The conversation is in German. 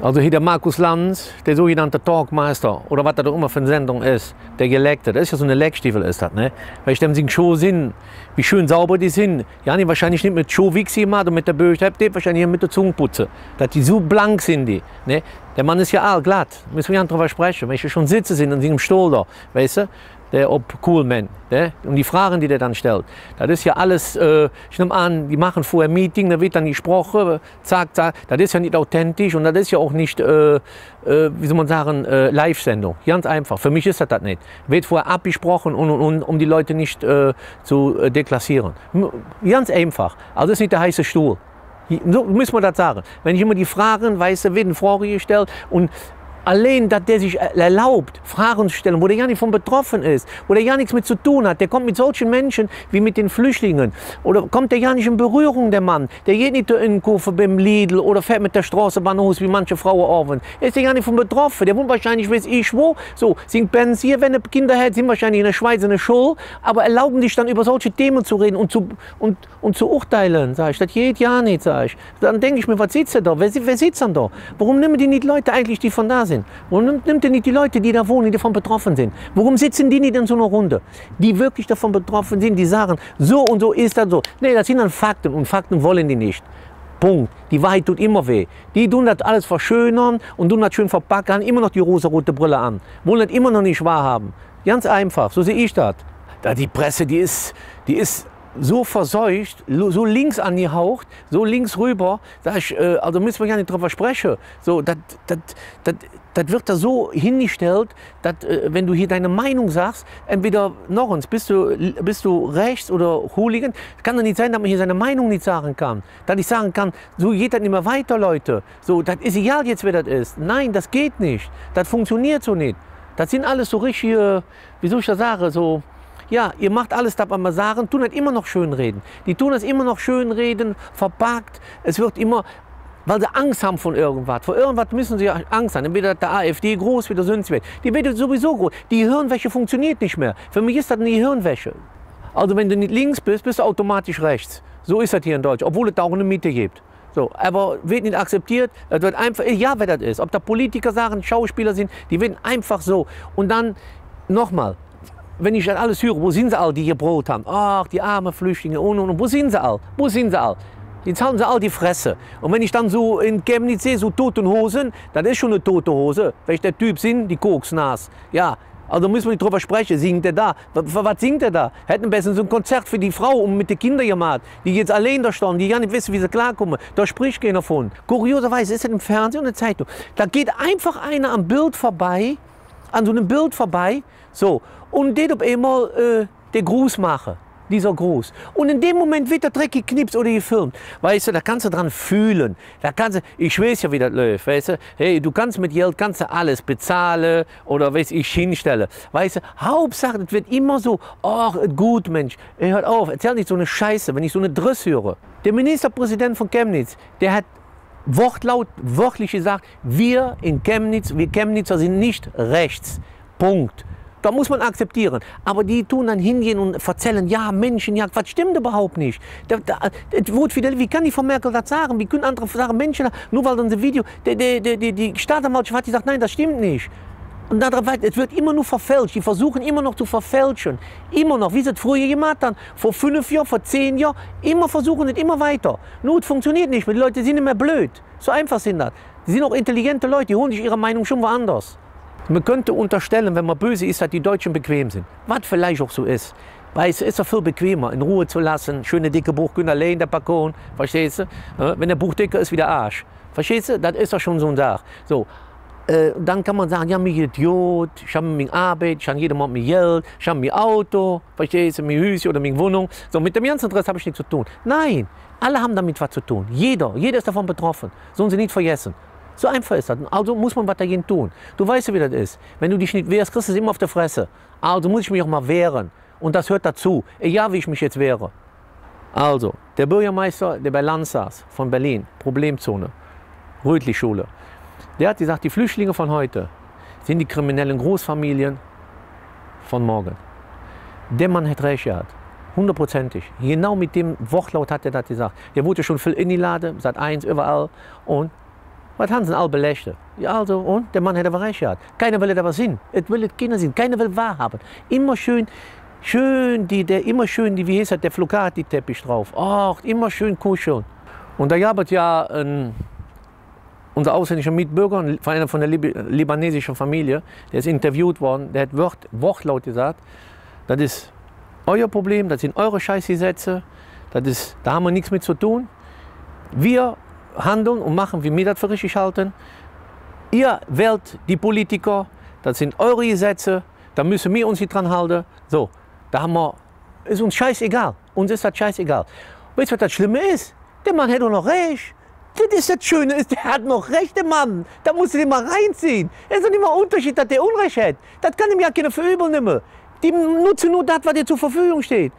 Also hier der Markus Lanz, der sogenannte Talkmeister, oder was das auch immer für eine Sendung ist, der Geleckte, das ist ja so eine Leckstiefel, ist das, ne? Weil ich dem sind schon sind, wie schön sauber die sind. Ja, die wahrscheinlich nicht mit Schuhwichs gemacht und mit der Böse, die wahrscheinlich mit der Zungenputze. Dass die so blank sind, die, ne? Der Mann ist ja allglatt, müssen wir ja drüber sprechen. Wenn ich schon sitze sind und sind im Stuhl da, weißt du? Der cool man, ne? Und die Fragen, die der dann stellt, das ist ja alles, ich nehme an, die machen vorher ein Meeting, da wird dann gesprochen, zack, zack, das ist ja nicht authentisch und das ist ja auch nicht, wie soll man sagen, Live-Sendung, ganz einfach, für mich ist das nicht. Wird vorher abgesprochen um die Leute nicht zu deklassieren. Ganz einfach, also das ist nicht der heiße Stuhl. So müssen wir das sagen. Wenn ich immer die Fragen, weißt du, wird eine Frage gestellt und allein, dass der sich erlaubt, Fragen zu stellen, wo der ja nicht von betroffen ist, wo der ja nichts mit zu tun hat, der kommt mit solchen Menschen wie mit den Flüchtlingen. Oder kommt der ja nicht in Berührung, der Mann. Der geht nicht in Kurve beim Lidl oder fährt mit der Straßenbahn aus, wie manche Frauen arbeiten. Er ist ja nicht von betroffen. Der wohnt wahrscheinlich, weiß ich wo, so, sind Pensier, wenn er Kinder hat, sind wahrscheinlich in der Schweiz in der Schule, aber erlauben sich dann über solche Themen zu reden und zu urteilen, sag ich. Das geht ja nicht, sag ich. Dann denke ich mir, was sitzt er da? Wer sitzt denn da? Warum nehmen die nicht Leute eigentlich, die von da sind? Warum nimmt ihr nicht die Leute, die da wohnen, die davon betroffen sind? Warum sitzen die nicht in so einer Runde? Die wirklich davon betroffen sind, die sagen, so und so ist das so. Nee, das sind dann Fakten und Fakten wollen die nicht. Punkt. Die Wahrheit tut immer weh. Die tun das alles verschönern und tun das schön verpacken, haben immer noch die rosa-rote Brille an. Wollen das immer noch nicht wahrhaben. Ganz einfach, so sehe ich das. Die Presse, die ist so verseucht, so links angehaucht, so links rüber, also müssen wir ja nicht drüber sprechen. So, das wird da so hingestellt, dass wenn du hier deine Meinung sagst, entweder noch uns, bist du rechts oder Hooligan, kann doch nicht sein, dass man hier seine Meinung nicht sagen kann. Dass ich sagen kann, so geht das nicht mehr weiter, Leute. So, das ist egal jetzt, wer das ist. Nein, das geht nicht. Das funktioniert so nicht. Das sind alles so richtige, wie soll ich das sagen, so. Ja, ihr macht alles, das wir sagen, tun das immer noch schönreden. Die tun das immer noch schönreden, verpackt. Es wird immer, weil sie Angst haben von irgendwas. Vor irgendwas müssen sie Angst haben. Entweder der AfD groß, wieder sonst was. Die wird sowieso groß. Die Hirnwäsche funktioniert nicht mehr. Für mich ist das eine Hirnwäsche. Also wenn du nicht links bist, bist du automatisch rechts. So ist das hier in Deutschland, obwohl es da auch eine Mitte gibt. So, aber wird nicht akzeptiert, es wird einfach, ja, wer das ist. Ob da Politiker sagen, Schauspieler sind, die werden einfach so. Und dann, nochmal, wenn ich das alles höre, wo sind sie all, die hier Brot haben? Ach, die armen Flüchtlinge und. Wo sind sie all? Wo sind sie all? Jetzt halten sie all die Fresse. Und wenn ich dann so in Chemnitz sehe, so toten Hosen, das ist schon eine tote Hose. Wenn ich der Typ sind, die Koksnas. Ja, also müssen wir nicht drüber sprechen. Singt er da? Was singt er da? Hätten besser so ein Konzert für die Frau und mit den Kindern gemacht, die jetzt allein da stehen, die gar nicht wissen, wie sie klarkommen. Da spricht keiner von. Kurioserweise ist das im Fernsehen und in der Zeitung. Da geht einfach einer am Bild vorbei, an so einem Bild vorbei, so, und den auf einmal den Gruß machen, dieser Gruß. Und in dem Moment wird der Dreck geknipst oder gefilmt. Weißt du, da kannst du dran fühlen. Da kannst du, ich weiß ja, wie das läuft, weißt du. Hey, du kannst mit Geld kannst du alles bezahlen oder weiß ich, hinstellen. Weißt du, Hauptsache, es wird immer so, ach, gut, Mensch, hört auf, erzähl nicht so eine Scheiße, wenn ich so eine Driss höre. Der Ministerpräsident von Chemnitz, der hat wörtlich gesagt, wir Chemnitzer sind nicht rechts. Punkt. Da muss man akzeptieren. Aber die tun dann hingehen und erzählen, ja, Menschenjagd, was stimmt überhaupt nicht? Wie kann die Frau Merkel das sagen? Wie können andere sagen, Menschen, nur weil dann ein Video, die Staatsanwaltschaft hat gesagt, nein, das stimmt nicht. Und es wird immer nur verfälscht. Die versuchen immer noch zu verfälschen. Immer noch, wie sie es früher gemacht haben. Vor 5 Jahren, vor 10 Jahren. Immer versuchen es immer weiter. Nur es funktioniert nicht mehr. Die Leute sind nicht mehr blöd. So einfach sind das. Die sind auch intelligente Leute. Die holen sich ihre Meinung schon woanders. Man könnte unterstellen, wenn man böse ist, dass die Deutschen bequem sind. Was vielleicht auch so ist. Weil es ist doch viel bequemer, in Ruhe zu lassen. Schöne dicke Buch, können allein der Balkon. Verstehst du? Wenn der Buch dicker ist, wie der Arsch. Verstehst du? Das ist doch schon so eine Sache. So. Dann kann man sagen, ja, mich Idiot, ich habe meine Arbeit, ich habe jeden Monat mein Geld, ich habe mein Auto, verstehst du, mein Haus oder meine Wohnung. So, mit dem ganzen Rest habe ich nichts zu tun. Nein, alle haben damit was zu tun. Jeder ist davon betroffen. Sollen sie nicht vergessen. So einfach ist das. Also muss man was dagegen tun. Du weißt ja, wie das ist. Wenn du dich nicht wehrst, kriegst du es immer auf der Fresse. Also muss ich mich auch mal wehren. Und das hört dazu. Egal, wie ich mich jetzt wehre. Also, der Bürgermeister, der bei Lanz saß, von Berlin, Problemzone, Rötli-Schule, der hat gesagt, die Flüchtlinge von heute sind die kriminellen Großfamilien von morgen. Der Mann hat recht gehabt. 100%ig. Genau mit dem Wortlaut hat er das gesagt. Der wurde schon viel in die Lade, seit 1 überall. Und Was haben sie alle belächelt? Ja, also, und? Der Mann hätte aber recht gehabt. Keiner will aber sehen. Es will keiner sehen. Keiner will wahrhaben. Immer schön, immer schön, wie heißt das, der Flocati-Teppich drauf. Ach, immer schön kuscheln. Und da gab es ja unser ausländischer Mitbürger, einer von der libanesischen Familie, der ist interviewt worden, der hat Wortlaut gesagt, das ist euer Problem, das sind eure Scheißgesetze, da haben wir nichts mit zu tun. Wir handeln und machen, wie wir das für richtig halten. Ihr wählt die Politiker, das sind eure Gesetze, da müssen wir uns nicht dran halten. So, ist uns scheißegal. Uns ist das scheißegal. Weißt du, was das Schlimme ist? Der Mann hat doch noch recht. Das ist das Schöne, der hat noch recht, der Mann. Da musst du den mal reinziehen. Es ist doch nicht mal ein Unterschied, dass der Unrecht hat. Das kann ihm ja keiner verübeln nehmen. Die nutzen nur das, was dir zur Verfügung steht.